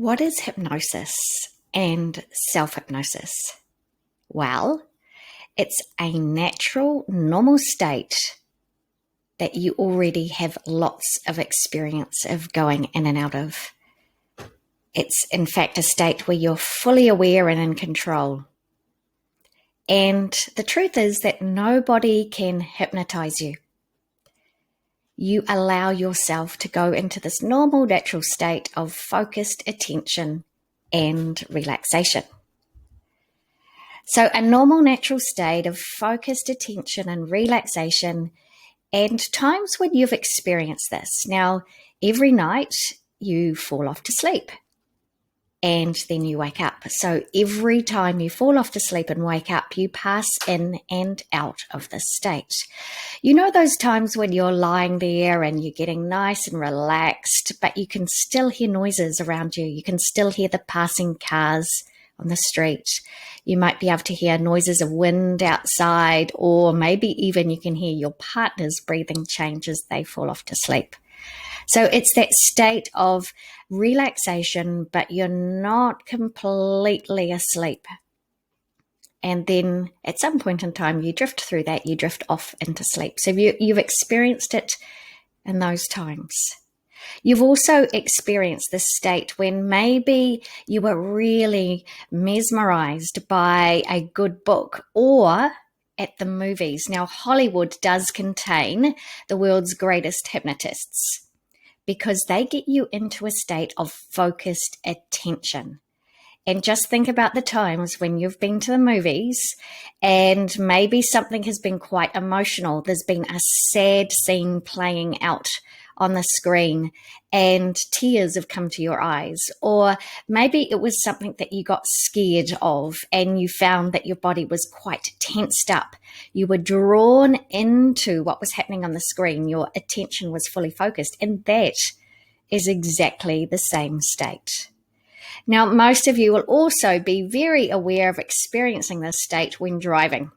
What is hypnosis and self-hypnosis? Well, it's a natural, normal state that you already have lots of experience of going in and out of. It's, in fact, a state where you're fully aware and in control. And the truth is that nobody can hypnotize you. You allow yourself to go into this normal, natural state of focused attention and relaxation. So a normal, natural state of focused attention and relaxation, and times when you've experienced this. Now, every night you fall off to sleep and then you wake up. So every time you fall off to sleep and wake up, you pass in and out of this state. You know those times when you're lying there and you're getting nice and relaxed, but you can still hear noises around you. You can still hear the passing cars on the street. You might be able to hear noises of wind outside, or maybe even you can hear your partner's breathing change as they fall off to sleep. So it's that state of relaxation, but you're not completely asleep. And then at some point in time, you drift through that, you drift off into sleep. So you've experienced it in those times. You've also experienced this state when maybe you were really mesmerized by a good book or at the movies. Now, Hollywood does contain the world's greatest hypnotists because they get you into a state of focused attention. And just think about the times when you've been to the movies and maybe something has been quite emotional. There's been a sad scene playing out on the screen and tears have come to your eyes. Or maybe it was something that you got scared of and you found that your body was quite tensed up. You were drawn into what was happening on the screen. Your attention was fully focused, and that is exactly the same state. Now, most of you will also be very aware of experiencing this state when driving.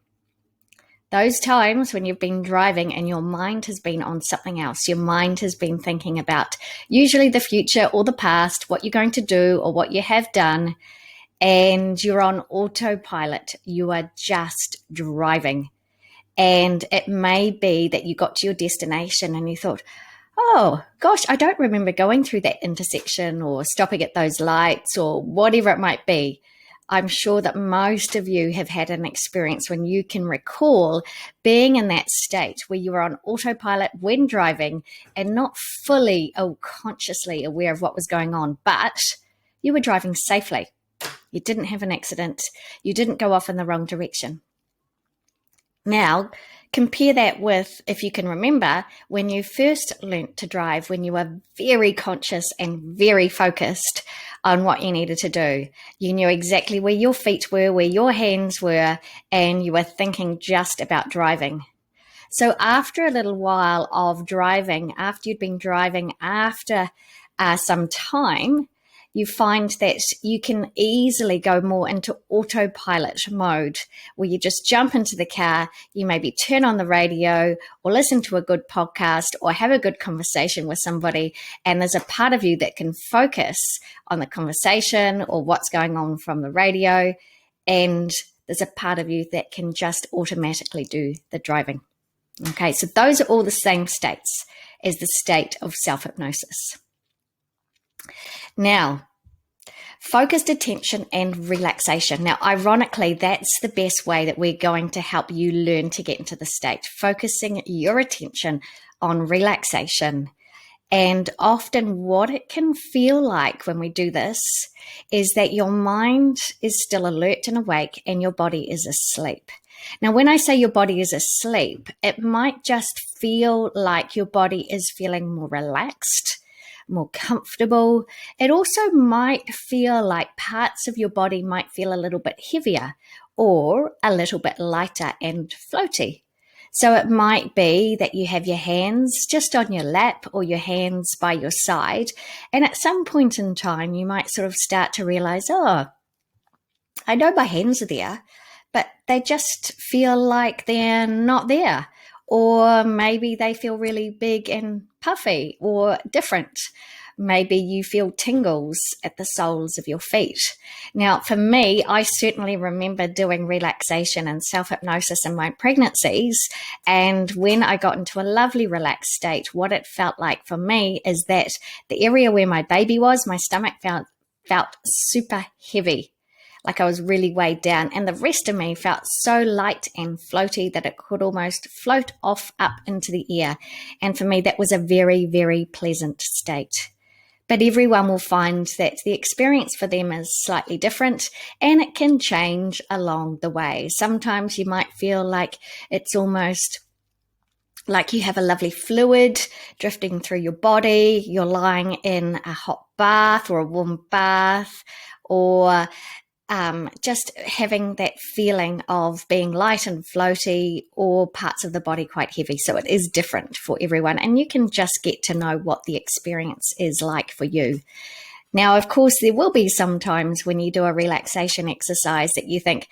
Those times when you've been driving and your mind has been on something else, your mind has been thinking about usually the future or the past, what you're going to do or what you have done, and you're on autopilot. You are just driving. And it may be that you got to your destination and you thought, oh, gosh, I don't remember going through that intersection or stopping at those lights or whatever it might be. I'm sure that most of you have had an experience when you can recall being in that state where you were on autopilot when driving and not fully or consciously aware of what was going on, but you were driving safely. You didn't have an accident. You didn't go off in the wrong direction. Now, compare that with, if you can remember, when you first learnt to drive, when you were very conscious and very focused on what you needed to do. You knew exactly where your feet were, where your hands were, and you were thinking just about driving. So after a little while of driving, after you'd been driving after some time, you find that you can easily go more into autopilot mode where you just jump into the car, you maybe turn on the radio or listen to a good podcast or have a good conversation with somebody, and there's a part of you that can focus on the conversation or what's going on from the radio, and there's a part of you that can just automatically do the driving. Okay, so those are all the same states as the state of self-hypnosis. Now, focused attention and relaxation. Now, ironically, that's the best way that we're going to help you learn to get into the state, focusing your attention on relaxation. And often what it can feel like when we do this is that your mind is still alert and awake and your body is asleep. Now, when I say your body is asleep, it might just feel like your body is feeling more relaxed, more comfortable. It also might feel like parts of your body might feel a little bit heavier or a little bit lighter and floaty. So it might be that you have your hands just on your lap or your hands by your side. And at some point in time, you might sort of start to realize, oh, I know my hands are there, but they just feel like they're not there. Or maybe they feel really big and puffy or different. Maybe you feel tingles at the soles of your feet. Now, for me, I certainly remember doing relaxation and self-hypnosis in my pregnancies. And when I got into a lovely relaxed state, what it felt like for me is that the area where my baby was, my stomach felt super heavy, like I was really weighed down, and the rest of me felt so light and floaty that it could almost float off up into the air. And for me, that was a very, very pleasant state. But everyone will find that the experience for them is slightly different, and it can change along the way. Sometimes you might feel like it's almost like you have a lovely fluid drifting through your body. You're lying in a hot bath or a warm bath, or just having that feeling of being light and floaty, or parts of the body quite heavy. So it is different for everyone, and you can just get to know what the experience is like for you. Now, of course, there will be some times when you do a relaxation exercise that you think,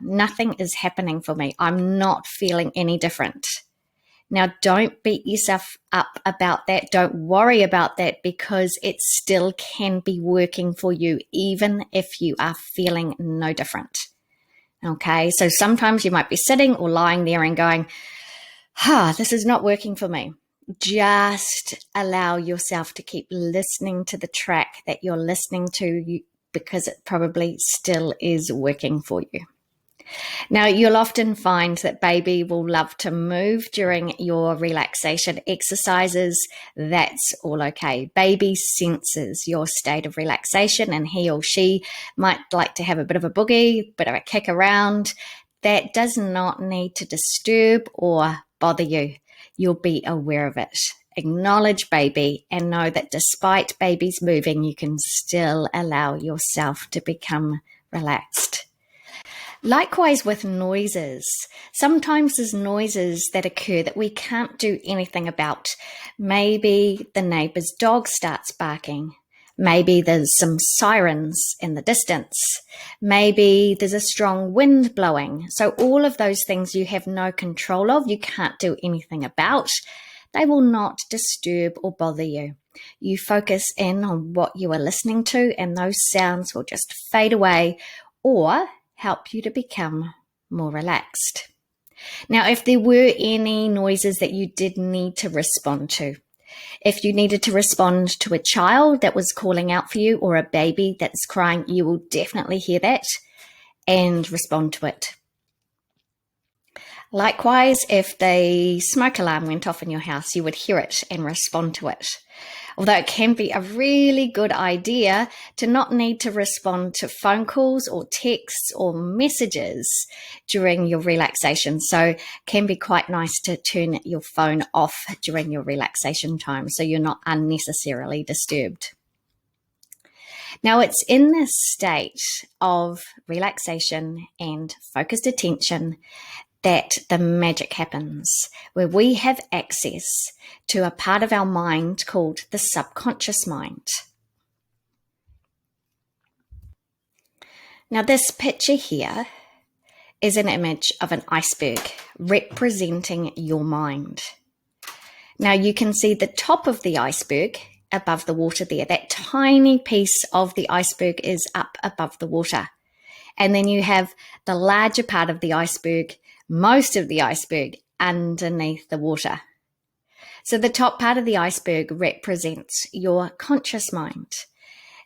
nothing is happening for me. I'm not feeling any different. Now, don't beat yourself up about that. Don't worry about that, because it still can be working for you, even if you are feeling no different. Okay, so sometimes you might be sitting or lying there and going, this is not working for me. Just allow yourself to keep listening to the track that you're listening to, because it probably still is working for you. Now, you'll often find that baby will love to move during your relaxation exercises. That's all okay. Baby senses your state of relaxation, and he or she might like to have a bit of a boogie, bit of a kick around. That does not need to disturb or bother you. You'll be aware of it. Acknowledge baby and know that despite baby's moving, you can still allow yourself to become relaxed. Likewise with noises. Sometimes there's noises that occur that we can't do anything about. Maybe the neighbor's dog starts barking. Maybe there's some sirens in the distance. Maybe there's a strong wind blowing. So all of those things you have no control of, you can't do anything about. They will not disturb or bother you. You focus in on what you are listening to, and those sounds will just fade away or help you to become more relaxed. Now, if there were any noises that you did need to respond to, if you needed to respond to a child that was calling out for you, or a baby that's crying, you will definitely hear that and respond to it. Likewise, if the smoke alarm went off in your house, you would hear it and respond to it. Although it can be a really good idea to not need to respond to phone calls or texts or messages during your relaxation. So it can be quite nice to turn your phone off during your relaxation time so you're not unnecessarily disturbed. Now, it's in this state of relaxation and focused attention that the magic happens, where we have access to a part of our mind called the subconscious mind. Now, this picture here is an image of an iceberg representing your mind. Now, you can see the top of the iceberg above the water there. That tiny piece of the iceberg is up above the water. And then you have the larger part of the iceberg, most of the iceberg, underneath the water. So the top part of the iceberg represents your conscious mind.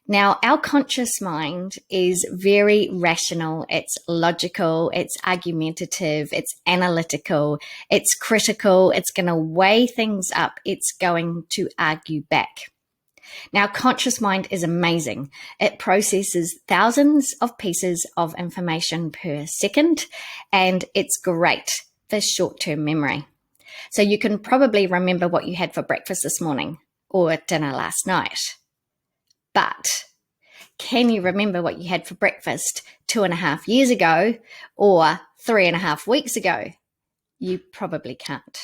Now, our conscious mind is very rational, it's logical, it's argumentative, it's analytical, it's critical, it's going to weigh things up, it's going to argue back. Now, conscious mind is amazing. It processes thousands of pieces of information per second, and it's great for short-term memory. So you can probably remember what you had for breakfast this morning or dinner last night. But can you remember what you had for breakfast 2.5 years ago or 3.5 weeks ago? You probably can't.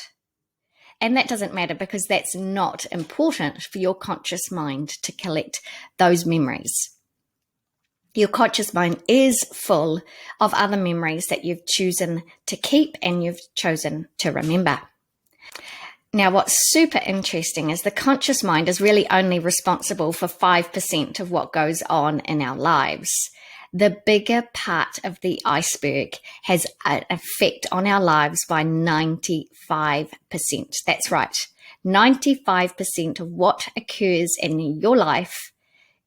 And that doesn't matter, because that's not important for your conscious mind to collect those memories. Your conscious mind is full of other memories that you've chosen to keep and you've chosen to remember. Now, what's super interesting is the conscious mind is really only responsible for 5% of what goes on in our lives. The bigger part of the iceberg has an effect on our lives by 95%. That's right. 95% of what occurs in your life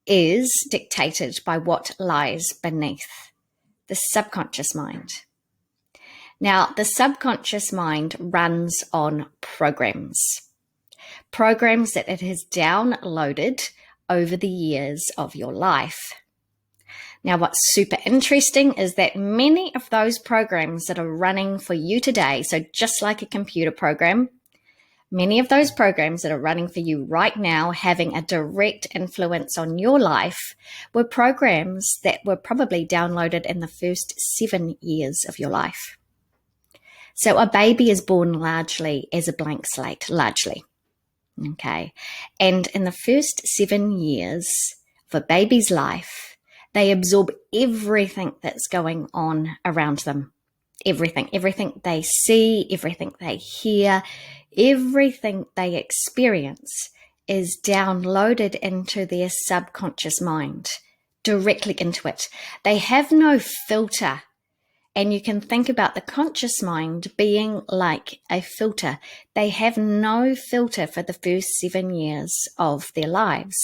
is dictated by what lies beneath the subconscious mind. Now, the subconscious mind runs on programs that it has downloaded over the years of your life. Now, what's super interesting is that many of those programs that are running for you today, so just like a computer program, many of those programs that are running for you right now, having a direct influence on your life, were programs that were probably downloaded in the first 7 years of your life. So a baby is born largely as a blank slate, largely. Okay. And in the first 7 years of a baby's life, they absorb everything that's going on around them. Everything they see, everything they hear, everything they experience is downloaded into their subconscious mind, directly into it. They have no filter. And you can think about the conscious mind being like a filter. They have no filter for the first 7 years of their lives.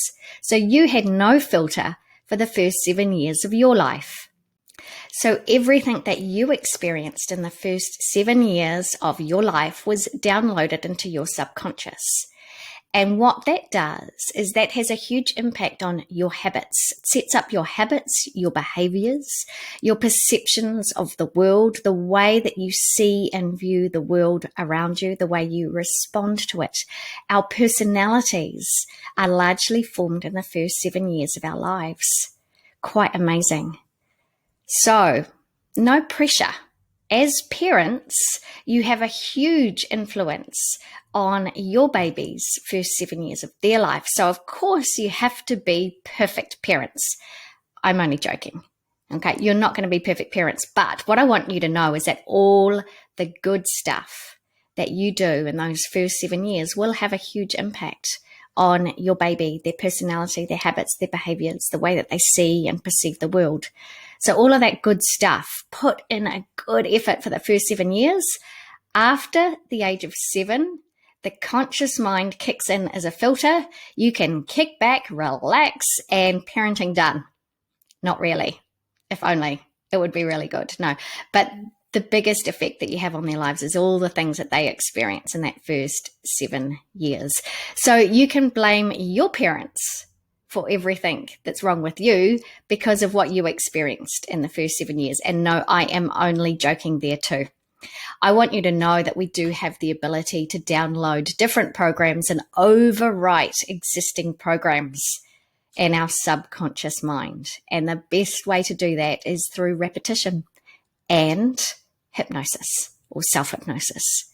So you had no filter for the first 7 years of your life. So everything that you experienced in the first 7 years of your life was downloaded into your subconscious. And what that does is that has a huge impact on your habits. It sets up your habits, your behaviors, your perceptions of the world, the way that you see and view the world around you, the way you respond to it. Our personalities are largely formed in the first 7 years of our lives. Quite amazing. So, no pressure. As parents, you have a huge influence on your baby's first 7 years of their life. So, of course, you have to be perfect parents. I'm only joking. Okay, you're not going to be perfect parents. But what I want you to know is that all the good stuff that you do in those first 7 years will have a huge impact on your baby, their personality, their habits, their behaviors, the way that they see and perceive the world. So all of that good stuff, put in a good effort for the first 7 years. After the age of 7, the conscious mind kicks in as a filter. You can kick back, relax, and parenting done. Not really. If only. It would be really good. No. But the biggest effect that you have on their lives is all the things that they experience in that first 7 years. So you can blame your parents for everything that's wrong with you because of what you experienced in the first 7 years. And no, I am only joking there too. I want you to know that we do have the ability to download different programs and overwrite existing programs in our subconscious mind. And the best way to do that is through repetition and hypnosis or self-hypnosis.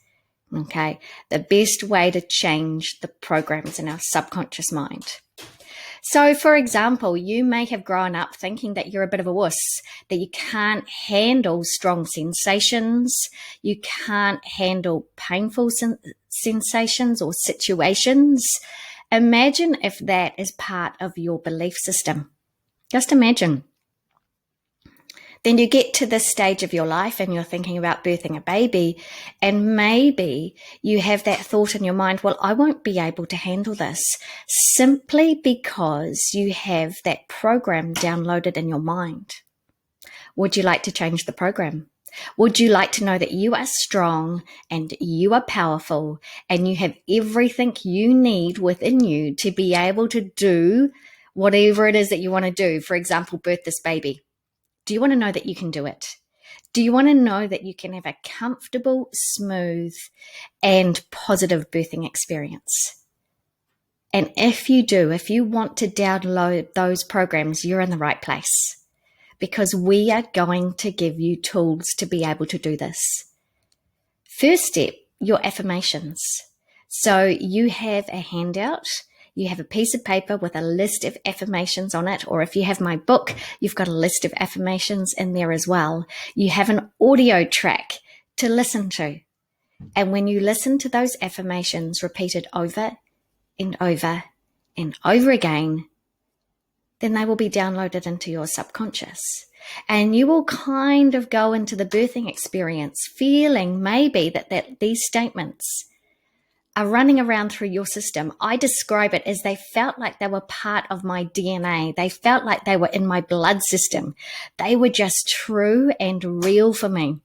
Okay, the best way to change the programs in our subconscious mind. So, for example, you may have grown up thinking that you're a bit of a wuss, that you can't handle strong sensations, you can't handle painful sensations or situations. Imagine if that is part of your belief system. Just imagine. Then you get to this stage of your life and you're thinking about birthing a baby, and maybe you have that thought in your mind, well, I won't be able to handle this, simply because you have that program downloaded in your mind. Would you like to change the program? Would you like to know that you are strong and you are powerful and you have everything you need within you to be able to do whatever it is that you want to do? For example, birth this baby. Do you want to know that you can do it? Do you want to know that you can have a comfortable, smooth, and positive birthing experience? And if you do, if you want to download those programs, you're in the right place, because we are going to give you tools to be able to do this. First step, your affirmations. So you have a handout. You have a piece of paper with a list of affirmations on it, or if you have my book, you've got a list of affirmations in there as well. You have an audio track to listen to. And when you listen to those affirmations repeated over and over and over again, then they will be downloaded into your subconscious. And you will kind of go into the birthing experience feeling maybe that these statements are running around through your system. I describe it as they felt like they were part of my DNA. They felt like they were in my blood system. They were just true and real for me.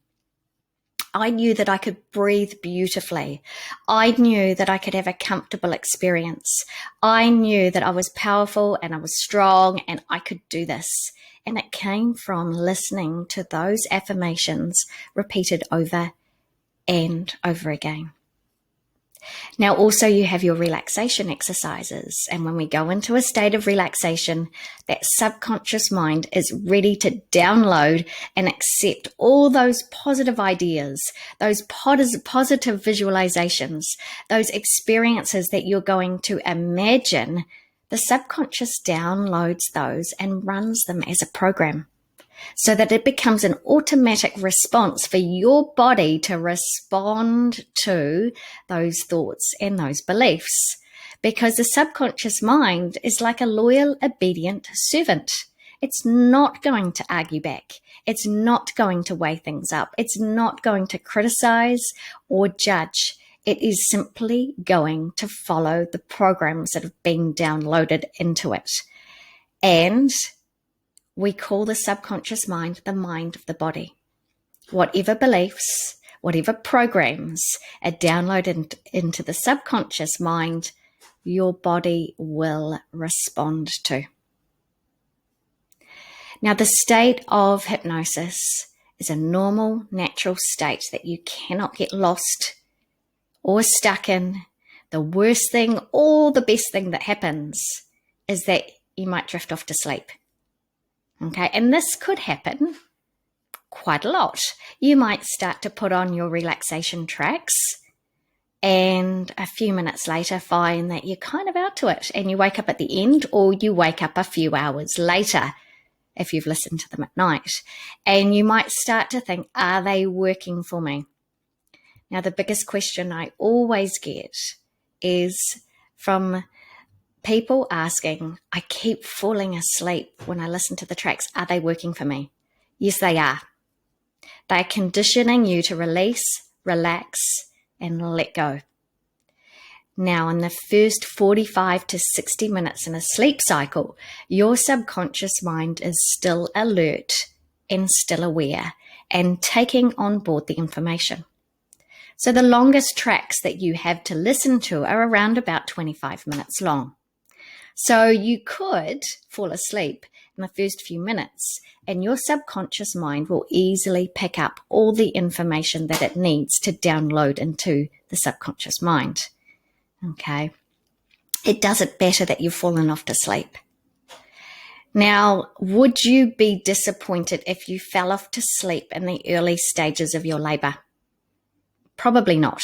I knew that I could breathe beautifully. I knew that I could have a comfortable experience. I knew that I was powerful and I was strong and I could do this. And it came from listening to those affirmations repeated over and over again. Now, also you have your relaxation exercises. And when we go into a state of relaxation, that subconscious mind is ready to download and accept all those positive ideas, those positive visualizations, those experiences that you're going to imagine. The subconscious downloads those and runs them as a program, so that it becomes an automatic response for your body to respond to those thoughts and those beliefs. Because the subconscious mind is like a loyal, obedient servant. It's not going to argue back. It's not going to weigh things up. It's not going to criticize or judge. It is simply going to follow the programs that have been downloaded into it. And we call the subconscious mind the mind of the body. Whatever beliefs, whatever programs are downloaded into the subconscious mind, your body will respond to. Now, the state of hypnosis is a normal, natural state that you cannot get lost or stuck in. The worst thing or the best thing that happens is that you might drift off to sleep. Okay, and this could happen quite a lot. You might start to put on your relaxation tracks and a few minutes later find that you're kind of out to it and you wake up at the end, or you wake up a few hours later if you've listened to them at night, and you might start to think, are they working for me? Now, the biggest question I always get is from people asking, I keep falling asleep when I listen to the tracks. Are they working for me? Yes, they are. They're conditioning you to release, relax, and let go. Now, in the first 45 to 60 minutes in a sleep cycle, your subconscious mind is still alert and still aware and taking on board the information. So the longest tracks that you have to listen to are around about 25 minutes long. So you could fall asleep in the first few minutes and your subconscious mind will easily pick up all the information that it needs to download into the subconscious mind. Okay. It does it better that you've fallen off to sleep. Now, would you be disappointed if you fell off to sleep in the early stages of your labor? Probably not.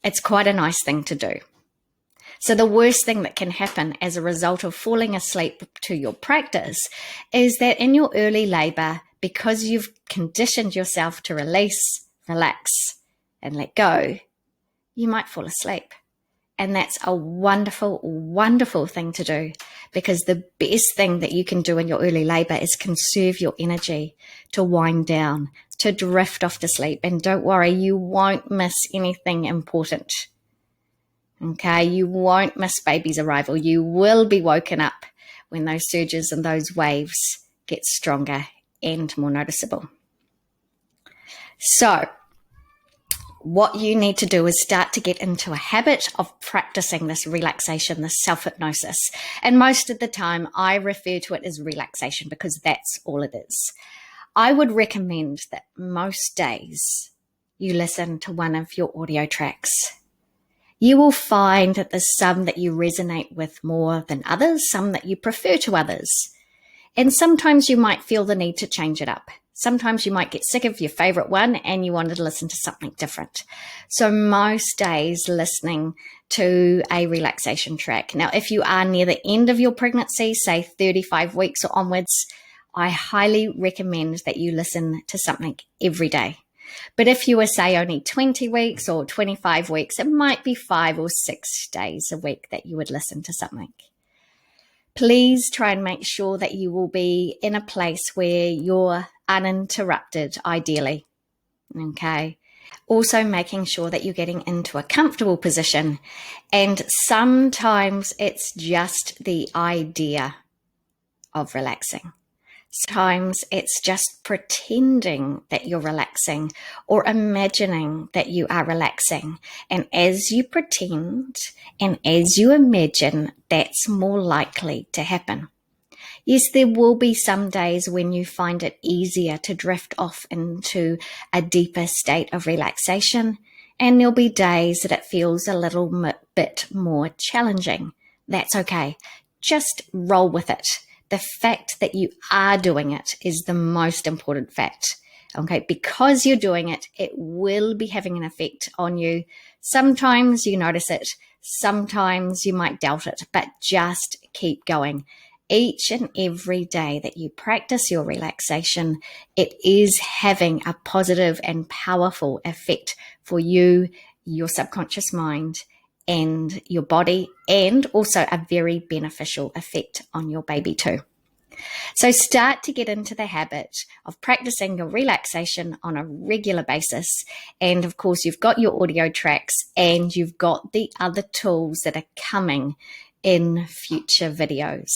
It's quite a nice thing to do. So the worst thing that can happen as a result of falling asleep to your practice is that in your early labor, because you've conditioned yourself to release, relax, and let go, you might fall asleep. And that's a wonderful, wonderful thing to do, because the best thing that you can do in your early labor is conserve your energy to wind down, to drift off to sleep. And don't worry, you won't miss anything important. Okay, you won't miss baby's arrival. You will be woken up when those surges and those waves get stronger and more noticeable. So, what you need to do is start to get into a habit of practicing this relaxation, this self-hypnosis. And most of the time, I refer to it as relaxation because that's all it is. I would recommend that most days you listen to one of your audio tracks. You will find that there's some that you resonate with more than others, some that you prefer to others. And sometimes you might feel the need to change it up. Sometimes you might get sick of your favorite one and you wanted to listen to something different. So most days listening to a relaxation track. Now, if you are near the end of your pregnancy, say 35 weeks or onwards, I highly recommend that you listen to something every day. But if you were, say, only 20 weeks or 25 weeks, it might be 5 or 6 days a week that you would listen to something. Please try and make sure that you will be in a place where you're uninterrupted, ideally. Okay. Also making sure that you're getting into a comfortable position. And sometimes it's just the idea of relaxing. Sometimes it's just pretending that you're relaxing or imagining that you are relaxing. And as you pretend and as you imagine, that's more likely to happen. Yes, there will be some days when you find it easier to drift off into a deeper state of relaxation, and there'll be days that it feels a little bit more challenging. That's okay. Just roll with it. The fact that you are doing it is the most important fact. Okay, because you're doing it, it will be having an effect on you. Sometimes you notice it, sometimes you might doubt it, but just keep going. Each and every day that you practice your relaxation, it is having a positive and powerful effect for you, your subconscious mind, and your body, and also a very beneficial effect on your baby too. So start to get into the habit of practicing your relaxation on a regular basis. And of course, you've got your audio tracks and you've got the other tools that are coming in future videos.